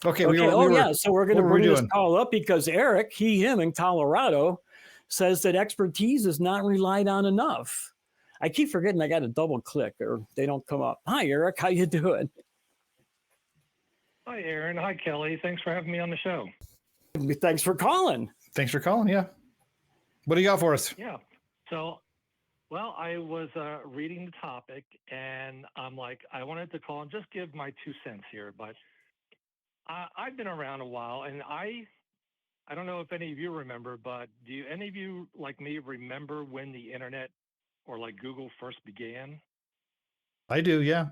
Okay. Okay. Yeah. So we're going to bring this call up because Eric, him in Colorado, says that expertise is not relied on enough. I keep forgetting I got to double click or they don't come up. Hi, Eric. How you doing? Hi, Aaron. Hi, Kelly. Thanks for having me on the show. Thanks for calling. Yeah. What do you got for us? Yeah. So, well, I was reading the topic and I'm like, I wanted to call and just give my 2 cents here, but I've been around a while and I don't know if any of you remember, but do any of you like me remember when the internet or like Google first began? I do. Yeah.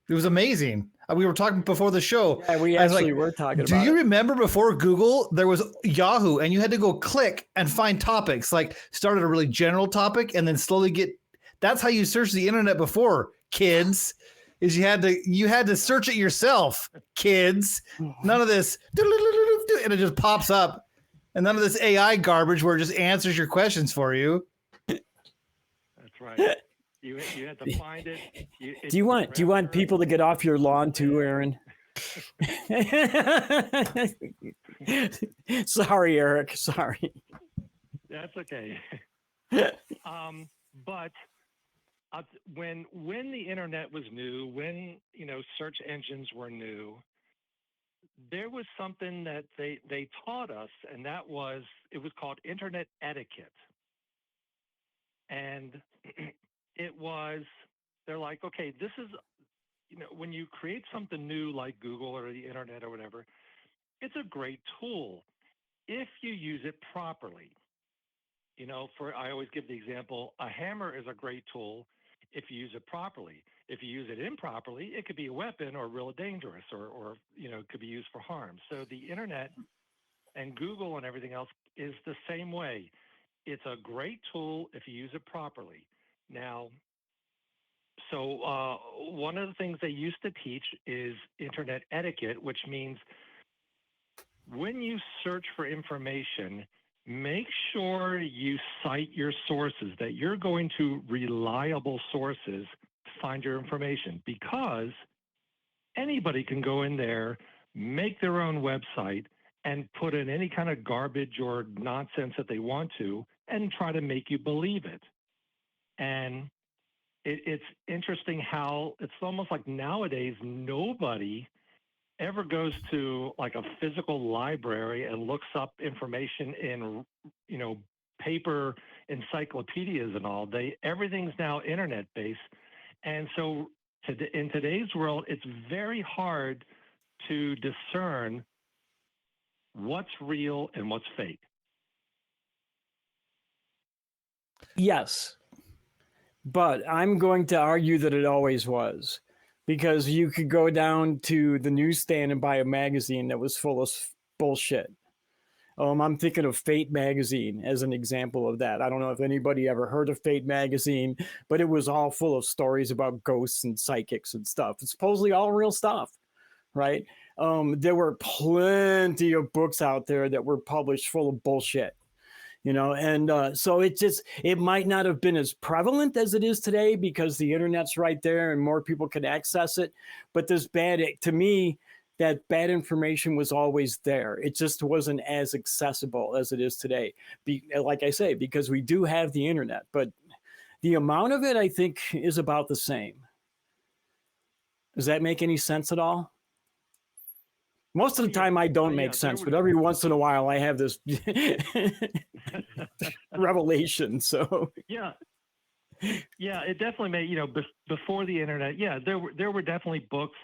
It was amazing. We were talking before the show. Yeah, we actually were talking about it. Do you remember before Google, there was Yahoo and you had to go click and find topics, like start at a really general topic and then slowly that's how you search the internet before, kids, is you had to search it yourself, kids. None of this, and it just pops up. And none of this AI garbage where it just answers your questions for you. That's right. You had to find it. Do you want people to get off your lawn too, Aaron? Sorry, Eric. Sorry. That's okay. But when the internet was new, when search engines were new, there was something that they taught us, and it was called internet etiquette. And they're like, okay, this is, when you create something new like Google or the internet or whatever, it's a great tool if you use it properly. I always give the example, a hammer is a great tool if you use it properly. If you use it improperly, it could be a weapon or really dangerous or it could be used for harm. So the internet and Google and everything else is the same way. It's a great tool if you use it properly. Now, so one of the things they used to teach is internet etiquette, which means when you search for information, make sure you cite your sources, that you're going to reliable sources to find your information, because anybody can go in there, make their own website, and put in any kind of garbage or nonsense that they want to and try to make you believe it. And it's interesting how it's almost like nowadays nobody ever goes to like a physical library and looks up information in paper encyclopedias and all. Everything's now internet based, and so in today's world it's very hard to discern what's real and what's fake. Yes, but I'm going to argue that it always was, because you could go down to the newsstand and buy a magazine that was full of bullshit. I'm thinking of Fate magazine as an example of that. I don't know if anybody ever heard of Fate magazine, but it was all full of stories about ghosts and psychics and stuff. It's supposedly all real stuff, right? There were plenty of books out there that were published full of bullshit. And so it might not have been as prevalent as it is today because the internet's right there and more people can access it. But to me, that bad information was always there. It just wasn't as accessible as it is today. Like I say, because we do have the internet, but the amount of it, I think, is about the same. Does that make any sense at all? Most of the time I don't make sense, but every once in a while I have this revelation. So yeah, it definitely made, before the internet. Yeah, there were definitely books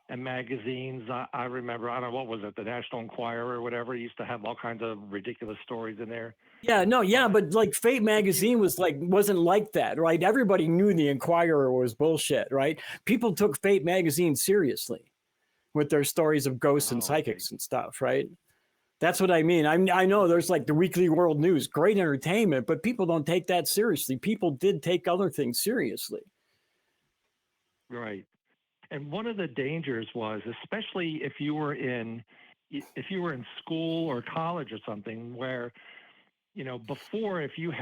and magazines. I remember, I don't know, what was it, the National Enquirer or whatever, it used to have all kinds of ridiculous stories in there. But like Fate magazine wasn't like that, right? Everybody knew the Enquirer was bullshit, right? People took Fate magazine seriously with their stories of ghosts and psychics and stuff, right? That's what I mean. I know there's like the Weekly World News, great entertainment, but people don't take that seriously. People did take other things seriously. Right. And one of the dangers was, especially if you were in school or college or something, where, before, if you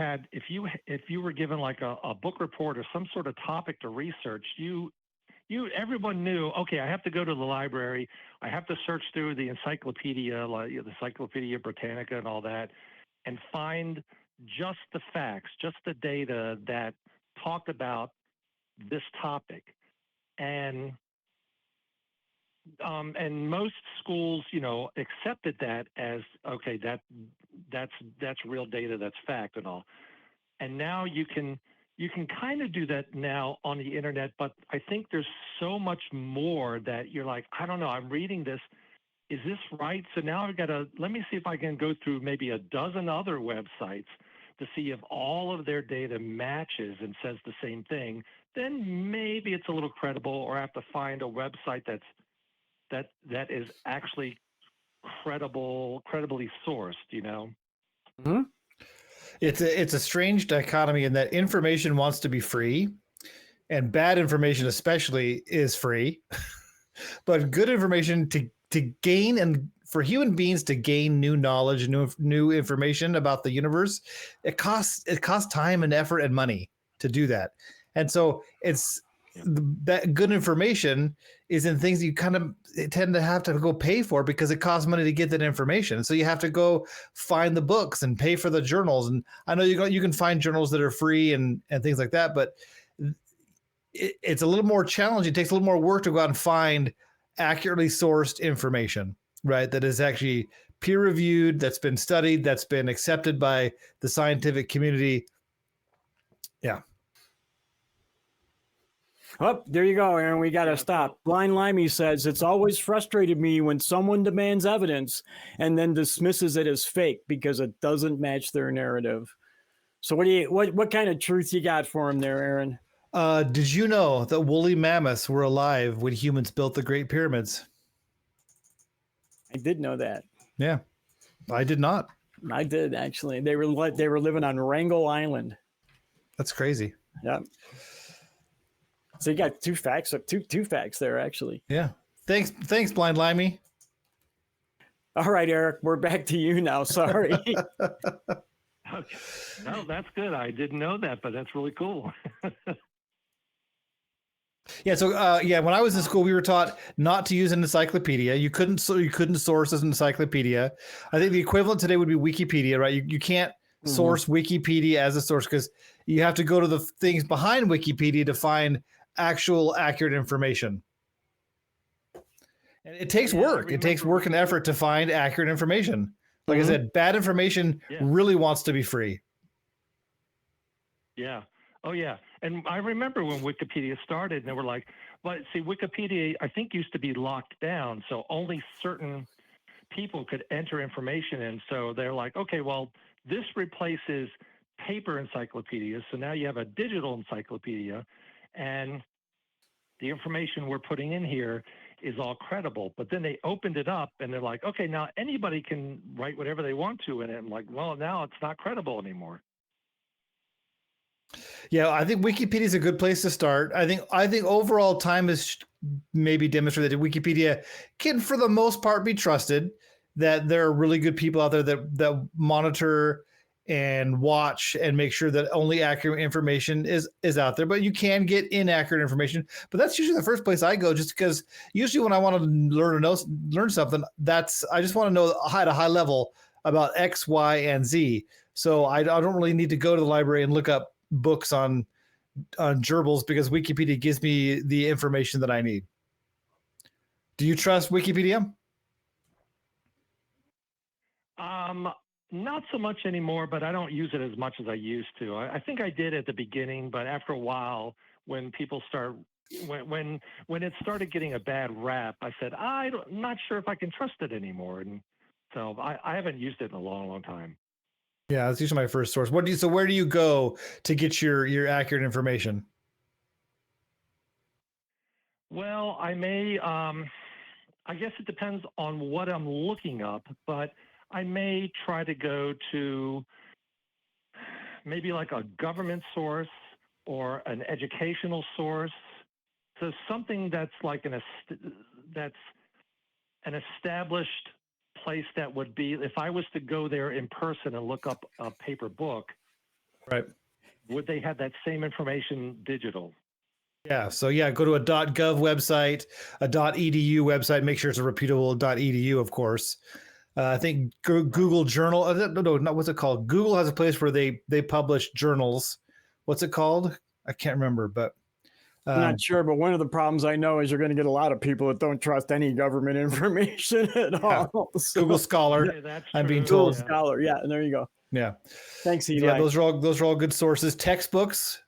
were given like a book report or some sort of topic to research, you everyone knew, okay, I have to go to the library. I have to search through the encyclopedia, like the Encyclopedia Britannica and all that, and find just the facts, just the data that talked about this topic. And most schools, accepted that as, okay, that's real data, that's fact and all. And now you can kind of do that now on the internet, but I think there's so much more that you're like, I don't know, I'm reading this. Is this right? So now I've got to, let me see if I can go through maybe a dozen other websites to see if all of their data matches and says the same thing. Then maybe it's a little credible, or I have to find a website that is actually credibly sourced, Mm-hmm. It's a strange dichotomy in that information wants to be free, and bad information especially is free. But good information to gain, and for human beings to gain new knowledge, new information about the universe, it costs time and effort and money to do that. And so that good information is in things you kind of tend to have to go pay for because it costs money to get that information. So you have to go find the books and pay for the journals. And I know you can find journals that are free and things like that, but it's a little more challenging. It takes a little more work to go out and find accurately sourced information, right? That is actually peer reviewed, that's been studied, that's been accepted by the scientific community. Yeah. Oh, there you go, Aaron. We got to stop. Blind Limey says, it's always frustrated me when someone demands evidence and then dismisses it as fake because it doesn't match their narrative. So what kind of truth you got for him there, Aaron? Did you know that woolly mammoths were alive when humans built the Great Pyramids? I did know that. Yeah, I did not. I did, actually. They were living on Wrangel Island. That's crazy. Yeah. So you got two facts there, actually. Yeah. Thanks, Blind Limey. All right, Eric, we're back to you now. Sorry. Okay. No, that's good. I didn't know that, but that's really cool. Yeah. So when I was in school, we were taught not to use an encyclopedia. You couldn't source as an encyclopedia. I think the equivalent today would be Wikipedia, right? You can't source Wikipedia as a source because you have to go to the things behind Wikipedia to find actual accurate information. And it takes work. It takes work and effort to find accurate information. Like I said, bad information really wants to be free. Yeah. Oh, yeah. And I remember when Wikipedia started, and they were like, well, see, Wikipedia, I think, used to be locked down. So only certain people could enter information in. So they're like, okay, well, this replaces paper encyclopedias. So now you have a digital encyclopedia, and the information we're putting in here is all credible. But then they opened it up, and they're like, okay, now anybody can write whatever they want to in it. I'm like, well, now it's not credible anymore. Yeah, I think Wikipedia is a good place to start. I think overall time has maybe demonstrated that Wikipedia can, for the most part, be trusted. That there are really good people out there that monitor and watch and make sure that only accurate information is out there. But you can get inaccurate information. But that's usually the first place I go, just because usually when I want to learn something, I just want to know at a high level about X, Y, and Z. So I don't really need to go to the library and look up books on gerbils because Wikipedia gives me the information that I need. Do you trust Wikipedia? Not so much anymore, but I don't use it as much as I used to. I think I did at the beginning, but after a while, when people when it started getting a bad rap, I said, I'm not sure if I can trust it anymore. And so I haven't used it in a long, long time. Yeah, that's usually my first source. So where do you go to get your accurate information? Well, I guess it depends on what I'm looking up, but I may try to go to maybe like a government source or an educational source. So something that's like that's an established place that would be, if I was to go there in person and look up a paper book, right? Would they have that same information digital? Yeah. So yeah, go to a .gov website, a .edu website. Make sure it's a reputable .edu, of course. I think Google Journal. No, not what's it called. Google has a place where they publish journals. What's it called? I can't remember, but I'm not sure, but one of the problems I know is you're going to get a lot of people that don't trust any government information at all. So, Google Scholar. Yeah, that's I'm being true. Google told. Scholar, yeah, and there you go. Yeah. Thanks, Eli. Yeah, those are all good sources. Textbooks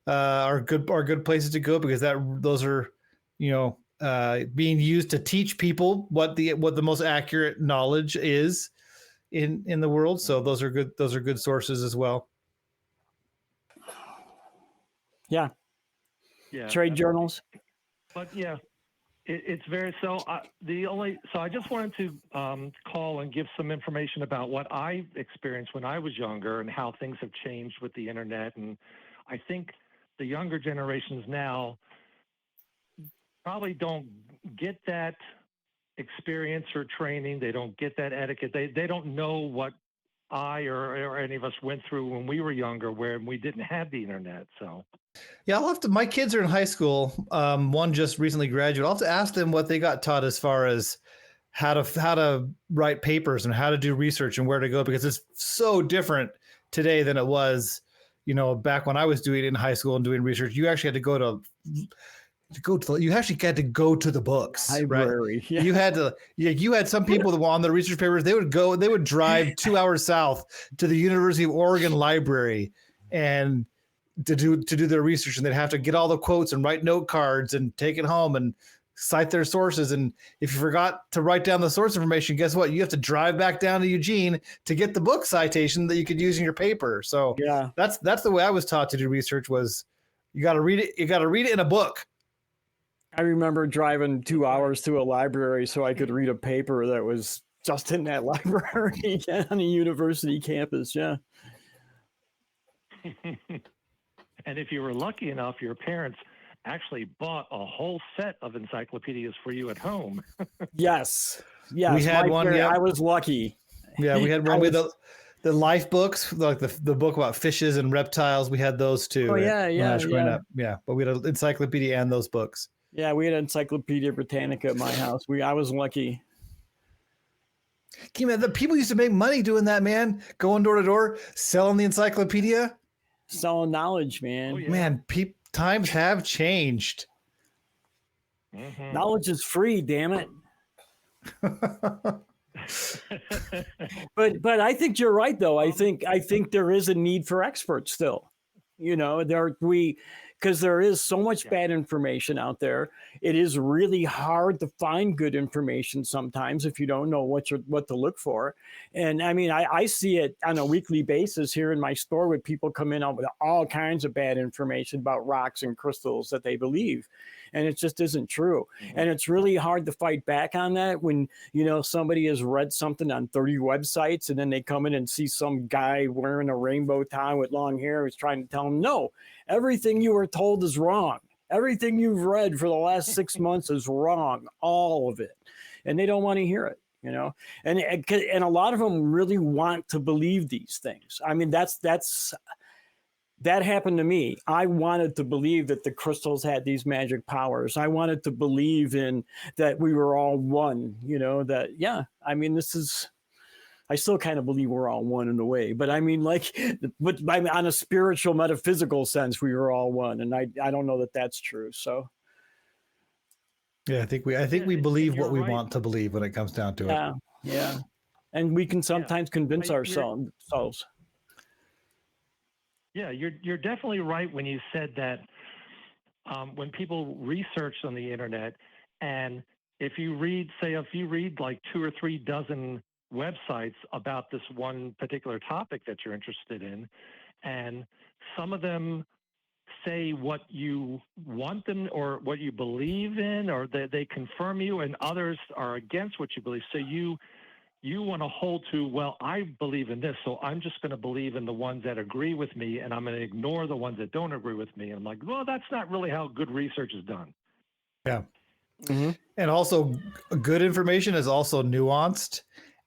are good places to go because those are being used to teach people what the most accurate knowledge is in the world. So those are good sources as well. Yeah. Yeah. Trade journals. But yeah, it's very so. I just wanted to call and give some information about what I experienced when I was younger and how things have changed with the internet. And I think the younger generations now probably don't get that experience or training. They don't get that etiquette. They don't know what I or any of us went through when we were younger, where we didn't have the internet. So. Yeah, I'll have to. My kids are in high school. One just recently graduated. I'll have to ask them what they got taught as far as how to write papers and how to do research and where to go, because it's so different today than it was, back when I was doing it in high school and doing research. You actually had to go to the books, Library. right? Yeah. You had some people that were on the research papers. They would drive 2 hours south to the University of Oregon library and to do their research, and they'd have to get all the quotes and write note cards and take it home and cite their sources. And if you forgot to write down the source information, guess what? You have to drive back down to Eugene to get the book citation that you could use in your paper. So yeah, that's the way I was taught to do research. Was you got to read it. You got to read it in a book. I remember driving 2 hours to a library so I could read a paper that was just in that library on a university campus. Yeah. And if you were lucky enough, your parents actually bought a whole set of encyclopedias for you at home. Yes. We had one. Yeah. I was lucky. Yeah, we had one with the life books, like the book about fishes and reptiles. We had those too. Oh yeah, when I was growing up. Yeah, but we had an encyclopedia and those books. Yeah, we had Encyclopedia Britannica at my house. I was lucky. The people used to make money doing that, man. Going door to door, selling the encyclopedia. Selling knowledge, man. Oh, yeah. Man, times have changed. Mm-hmm. Knowledge is free, damn it. But I think you're right, though. I think there is a need for experts still. Because there is so much bad information out there. It is really hard to find good information sometimes if you don't know what to look for. And I mean, I see it on a weekly basis here in my store with people come in with all kinds of bad information about rocks and crystals that they believe. And it just isn't true. Mm-hmm. And it's really hard to fight back on that when, somebody has read something on 30 websites and then they come in and see some guy wearing a rainbow tie with long hair who's trying to tell them, no, everything you were told is wrong. Everything you've read for the last 6 months is wrong, all of it. And they don't want to hear it, and a lot of them really want to believe these things. I mean, that happened to me. I wanted to believe that the crystals had these magic powers. I wanted to believe in that we were all one, I still kind of believe we're all one in a way, but I mean, on a spiritual, metaphysical sense, we were all one. And I don't know that that's true. So. Yeah, I think we believe what we right. want to believe when it comes down to it. Yeah. And we can sometimes convince ourselves. Yeah, you're definitely right when you said that when people research on the internet, and if you read like 2 or 3 dozen websites about this one particular topic that you're interested in, and some of them say what you want them or what you believe in, or they confirm you, and others are against what you believe. So you want to hold to, well, I believe in this, so I'm just going to believe in the ones that agree with me, and I'm going to ignore the ones that don't agree with me. And I'm like, well, that's not really how good research is done. Yeah. Mm-hmm. And also, good information is also nuanced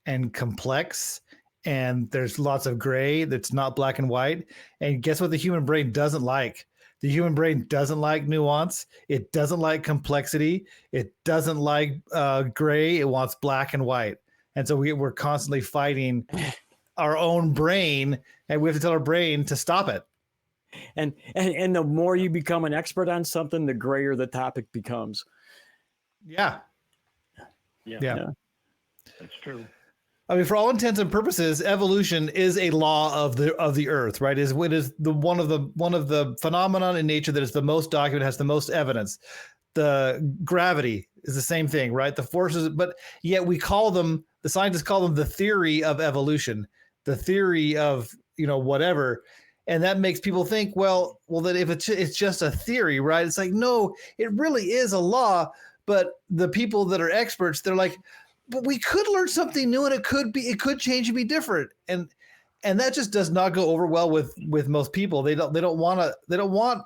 and complex, and there's lots of gray that's not black and white. And guess what the human brain doesn't like? The human brain doesn't like nuance. It doesn't like complexity. It doesn't like gray. It wants black and white. And so we're constantly fighting our own brain, and we have to tell our brain to stop it. And the more you become an expert on something, the grayer the topic becomes. Yeah. That's true. I mean, for all intents and purposes, evolution is a law of the earth, right? It is the one of the phenomenon in nature that is the most documented, has the most evidence. The gravity is the same thing, right? The forces, but yet the scientists call them the theory of evolution, the theory of, whatever. And that makes people think, well, that if it's just a theory, right? It's like, no, it really is a law. But the people that are experts, they're like, but we could learn something new, and it could change and be different. And that just does not go over well with most people. They don't want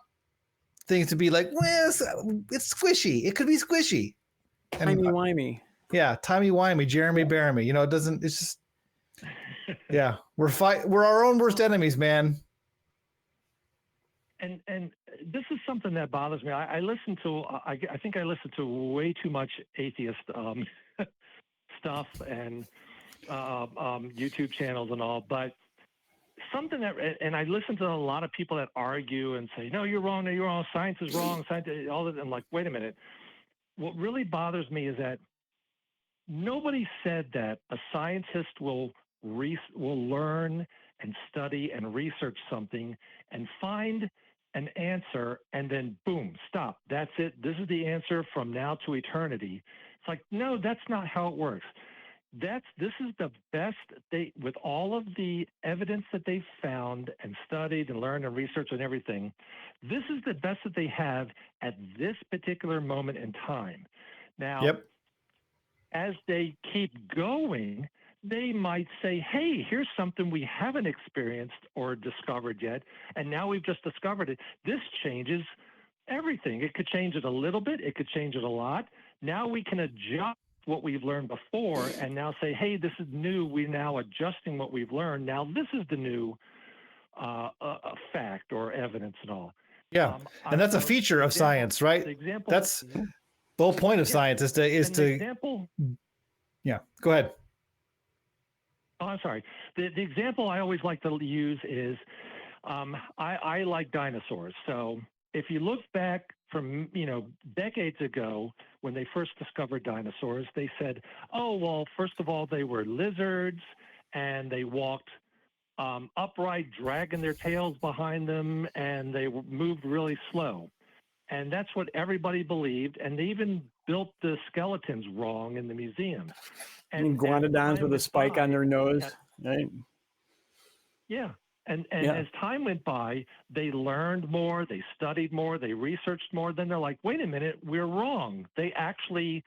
things to be like, well, it's squishy. It could be squishy. Timey-wimey. Yeah, timey-wimey, Jeremy-Baramy. It doesn't, it's just, yeah, we're our own worst enemies, man. And this is something that bothers me. I think I listen to way too much atheist stuff and YouTube channels and all, but something and I listen to a lot of people that argue and say, no, you're wrong, science is wrong, science, all that. I'm like, wait a minute. What really bothers me is that nobody said that a scientist will learn and study and research something and find an answer and then boom, stop. That's it. This is the answer from now to eternity. It's like, no, that's not how it works. This is the best with all of the evidence that they've found and studied and learned and researched and everything. This is the best that they have at this particular moment in time. Now, as they keep going, they might say, hey, here's something we haven't experienced or discovered yet, and now we've just discovered it. This changes everything. It could change it a little bit. It could change it a lot. Now we can adjust what we've learned before and now say, hey, this is new. We're now adjusting what we've learned. Now this is the new fact or evidence and all. Yeah, and that's a feature of science, right? That's the whole point of science is to yeah, go ahead. Oh, I'm sorry. The example I always like to use is I like dinosaurs. So if you look back from, decades ago when they first discovered dinosaurs, they said, oh, well, first of all, they were lizards and they walked upright, dragging their tails behind them, and they moved really slow. And that's what everybody believed. And they even built the skeletons wrong in the museum. And iguanodons with a spike on their nose, right? Yeah. And as time went by, they learned more, they studied more, they researched more. Then they're like, wait a minute, we're wrong. They actually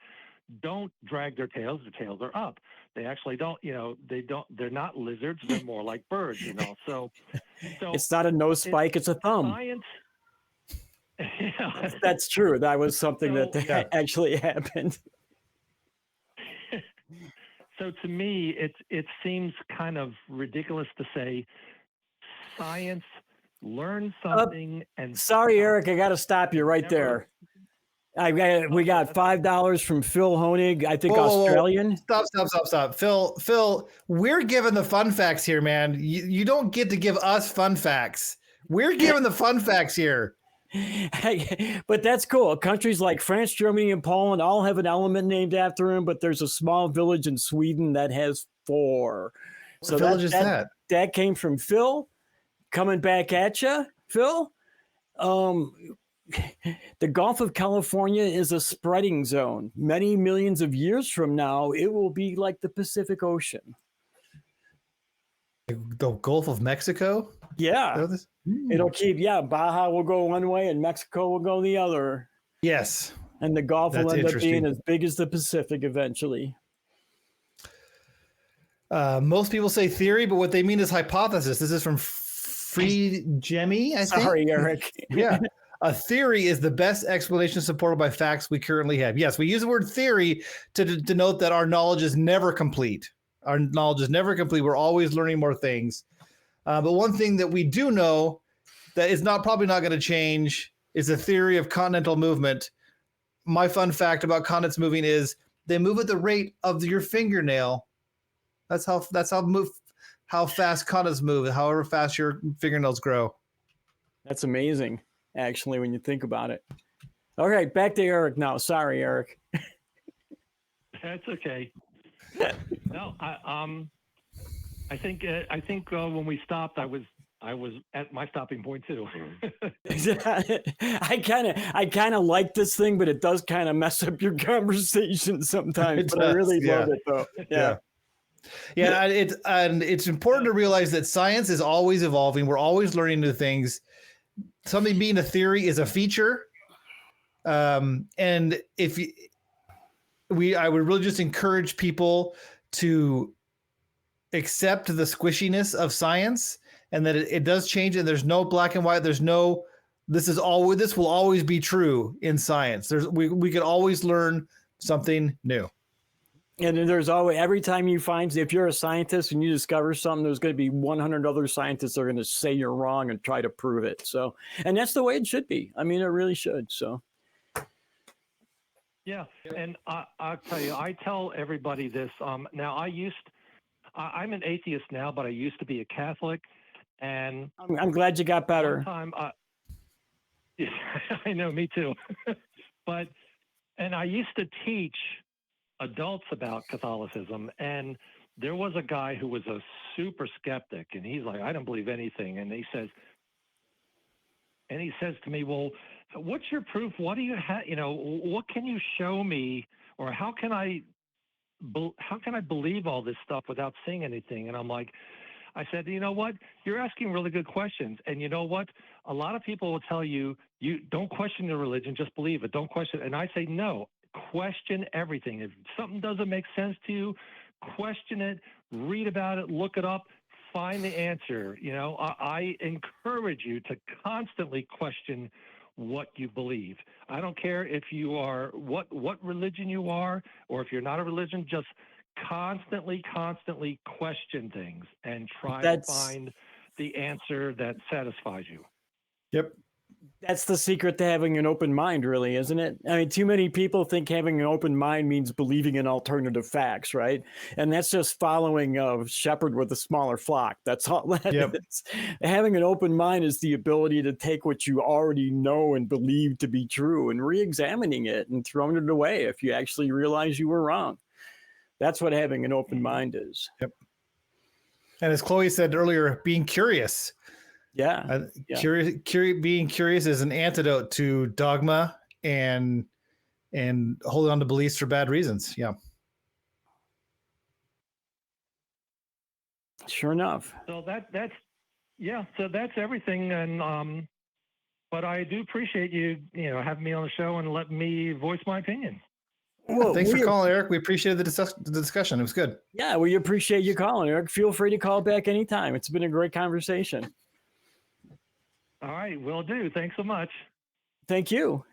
don't drag their tails are up. They actually don't, they're not lizards, they're more like birds, So it's not a nose spike, it's a thumb. Science. Yeah. That's true. That was something that actually happened. So to me, it seems kind of ridiculous to say science learn something and sorry, Eric, I got to stop you right there. We got $5 from Phil Honig, I think. Australian. Stop. Phil, we're giving the fun facts here, man. You don't get to give us fun facts. We're giving the fun facts here. But that's cool. Countries like France, Germany, and Poland all have an element named after him, but there's a small village in Sweden that has 4. So what village is that? That came from Phil. Coming back at you, Phil. The Gulf of California is a spreading zone. Many millions of years from now, it will be like the Pacific Ocean. The Gulf of Mexico? Yeah. It'll keep, Baja will go one way and Mexico will go the other. Yes. And the Gulf will end up being as big as the Pacific eventually. Most people say theory, but what they mean is hypothesis. This is from Free Jemmy, I think. Sorry, Eric. Yeah. A theory is the best explanation supported by facts we currently have. Yes, we use the word theory to denote that our knowledge is never complete. Our knowledge is never complete. We're always learning more things. But one thing that we do know that is probably not going to change. It's a theory of continental movement. My fun fact about continents moving is they move at the rate of your fingernail. That's how fast continents move, however fast your fingernails grow. That's amazing, actually, when you think about it. All right, back to Eric now. Sorry, Eric. That's okay. No, I think when we stopped, I was at my stopping point too. I kind of like this thing, but it does kind of mess up your conversation sometimes. But I really love it though. Yeah. Yeah, it's important to realize that science is always evolving. We're always learning new things. Something being a theory is a feature. And I would really just encourage people to accept the squishiness of science, and that it does change, and there's no black and white. There's no this will always be true in science. We can always learn something new. And there's always, every time you find, if you're a scientist and you discover something, there's going to be 100 other scientists that are going to say you're wrong and try to prove it. So, and that's the way it should be. I mean, it really should. So. Yeah, and I'll tell you, I tell everybody this. Now, I'm an atheist now, but I used to be a Catholic, and I'm glad you got better. One time, I know, me too. And I used to teach adults about Catholicism, and there was a guy who was a super skeptic, and he's like, I don't believe anything, and he says to me, well, what's your proof? What do you have? What can you show me, or how can I believe all this stuff without seeing anything? And I said, you know what? You're asking really good questions. And you know what? A lot of people will tell you don't question the religion, just believe it. Don't question it. And I say, no, question everything. If something doesn't make sense to you, question it, read about it, look it up, find the answer. I encourage you to constantly question what you believe. I don't care if you are what religion you are, or if you're not a religion, just constantly question things and try to find the answer that satisfies you. Yep. That's the secret to having an open mind, really, isn't it? I mean, too many people think having an open mind means believing in alternative facts, right? And that's just following a shepherd with a smaller flock. That's all that is. Having an open mind is the ability to take what you already know and believe to be true and re-examining it and throwing it away if you actually realize you were wrong. That's what having an open mind is. Yep. And as Chloe said earlier, being curious. Yeah. Being curious is an antidote to dogma and holding on to beliefs for bad reasons. Yeah. Sure enough. So that's everything. And but I do appreciate you having me on the show and letting me voice my opinion. Well, thanks for calling, Eric. We appreciated the discussion. It was good. Yeah, we appreciate you calling, Eric. Feel free to call back anytime. It's been a great conversation. All right, will do. Thanks so much. Thank you.